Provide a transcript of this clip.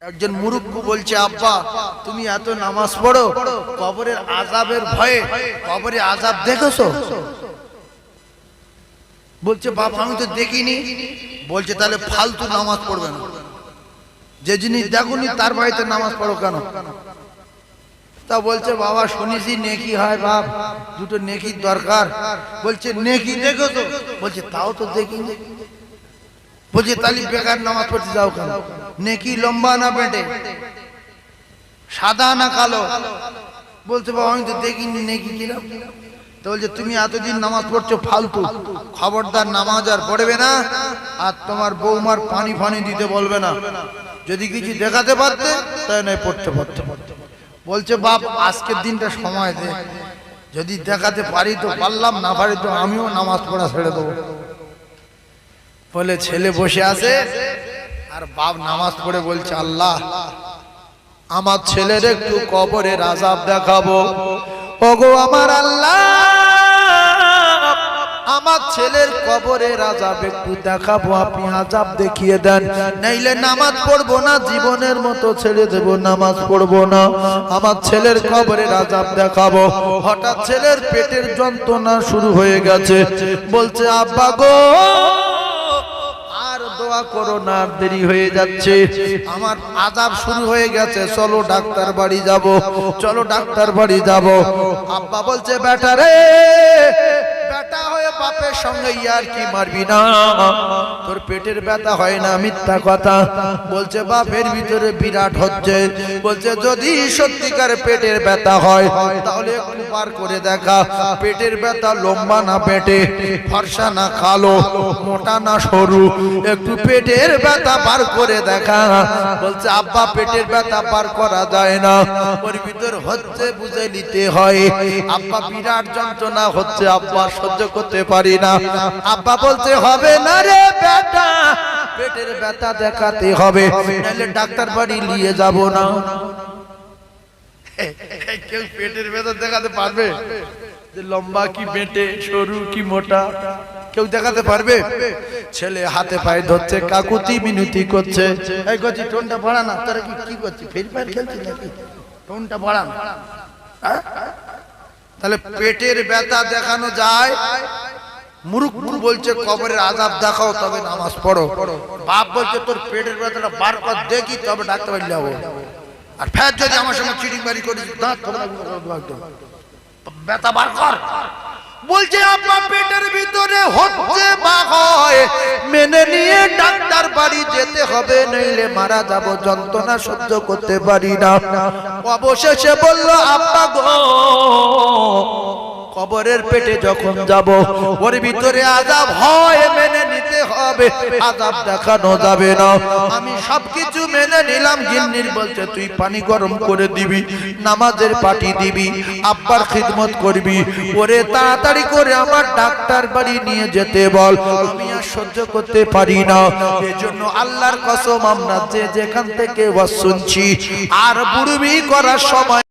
একজন মুরুব্বু বলছে, আব্বা তুমি এত নামাজ পড়ো, কবরের আযাবের ভয়ে কবরে আযাব দেখেছো? বলছে, বাবা আমি তো দেখিনি। বলছে, তাহলে ফালতু নামাজ পড়বে না। যে জিনিস দেখোনি তার বাড়িতে নামাজ পড়ো কেন? তা বলছে, বাবা শুনেছি নেকি হয়, বাপ দুটো নেকির দরকার। বলছে, নেকি দেখেছো? বলছে, তাও তো দেখিনি। বলছে, তাহলে বেকার নামাজ পড়তে যাও কেন? নেকি লম্বা না বেটে, সাদা না কালো? বলছে, বাবা আমি তো দেখিনি নেকি কিরম। তো বলছে, তুমি এতদিন নামাজ পড়ছো ফালতু, খবরদার নামাজ আর পড়বে না, আর তোমার বৌমার পানি ফানি দিতে বলবে না। যদি কিছু দেখাতে পারতে তাই নয় পড়তে পারতে। বলছে, বাপ আজকের দিনটা সময় দে, যদি দেখাতে পারি তো পারলাম, না পারি তো আমিও নামাজ পড়া ছেড়ে দেবো। বলে ছেলে বসে আছে আর বাপ নামাজ পড়ে বলছে, আল্লাহ আমার ছেলের একটু কবরের আযাব দেখাবো। ওগো আমার আল্লাহ, আমার ছেলের কবরের আযাব একটু দেখাবো, আপনি আযাব দেখিয়ে দেন, নাইলে নামাজ পড়বো না, জীবনের মতো ছেড়ে দেব, নামাজ পড়বো না। আমার ছেলের কবরের আযাব দেখাবো। হঠাৎ ছেলের পেটের যন্ত্রণা শুরু হয়ে গেছে। বলছে, আব্বা গো দোয়া করো না, দেরি হয়ে যাচ্ছে, আমার আযাব শুরু হয়ে গেছে, চলো ডাক্তার বাড়ি যাব, চলো ডাক্তার বাড়ি যাব। আব্বা বলছে, বেটা রে, বেটা হয়ে বাপের সঙ্গে ইয়ার কি মারবি না, তোর পেটের ব্যথা হয় না, মিথ্যা কথা। বলছে, বাপের ভিতরে বিরাট হচ্ছে। বলছে, যদি সত্যিকার পেটের ব্যথা হয় তাহলে একটু বার করে দেখা, পেটের ব্যথা লম্বা না পেটে, ফর্সা না কালো, মোটা না সরু, একটু পেটের ব্যথা বার করে দেখা। বলছে, আব্বা পেটের ব্যথা বার করা যায় না, ওর ভিতর হচ্ছে বুঝে নিতে হয়। আব্বা বিরাট যন্ত্রণা হচ্ছে, আব্বা সহ্য করতে পারি না। আব্বা বলছে, হবে না রে বেটা, পেটের ব্যথা দেখাতে হবে, নাহলে ডাক্তার বাড়ি নিয়ে যাব না। কেউ পেটের ব্যথা দেখাতে পারবে? যে লম্বা কি বেটে, সরু কি মোটা, কেউ দেখাতে পারবে? ছেলে হাতে পায়ে ধরছে, কাকুতি মিনতি করছে, এই গজি টোনটা বাড়া না। তারা কি করছে, ফ্রি ফায়ার খেলছে নাকি? টোনটা বাড়ান। তাহলে পেটের ব্যথা দেখানো যায়? মুরুব্বু বলছে, কবরের আযাব দেখাও তবে নামাজ পড়ো। বাপ বলছে, তোর পেটের ব্যথাটা বার কর দেখি তবে ডাক্তার বাড়ি যাবো। আর ফের যদি আমার সঙ্গে চিটিং বাড়ি করিস, দাঁত ব্যথা বার কর। বলছে, আপনার পেটের ভিতরে হচ্ছে বা হয়, মেনে নিয়ে ডাক্তার বাড়ি যেতে হবে, নইলে মারা যাব, যন্ত্রণা সহ্য করতে পারি না। অবশেষে বলল, আব্বা গো কবরের পেটে যখন যাব, ওর ভিতরে আযাব হয়, মেনে নিতে হবে, আযাব দেখানো যাবে না। আমি সবকিছু মেনে নিলাম। গিন্নির বলছে, তুই পানি গরম করে দিবি, নামাজের পাটি দিবি, আব্বার খিদমত করবি, ওরে তাড়াতাড়ি করে আমার ডাক্তার বাড়ি নিয়ে যেতে বল, আমি আর সহ্য করতে পারি না। এজন্য আল্লাহর কসম, আমরা যে যেখান থেকে ওয়াজ শুনছি আর বুড়বি করার সময়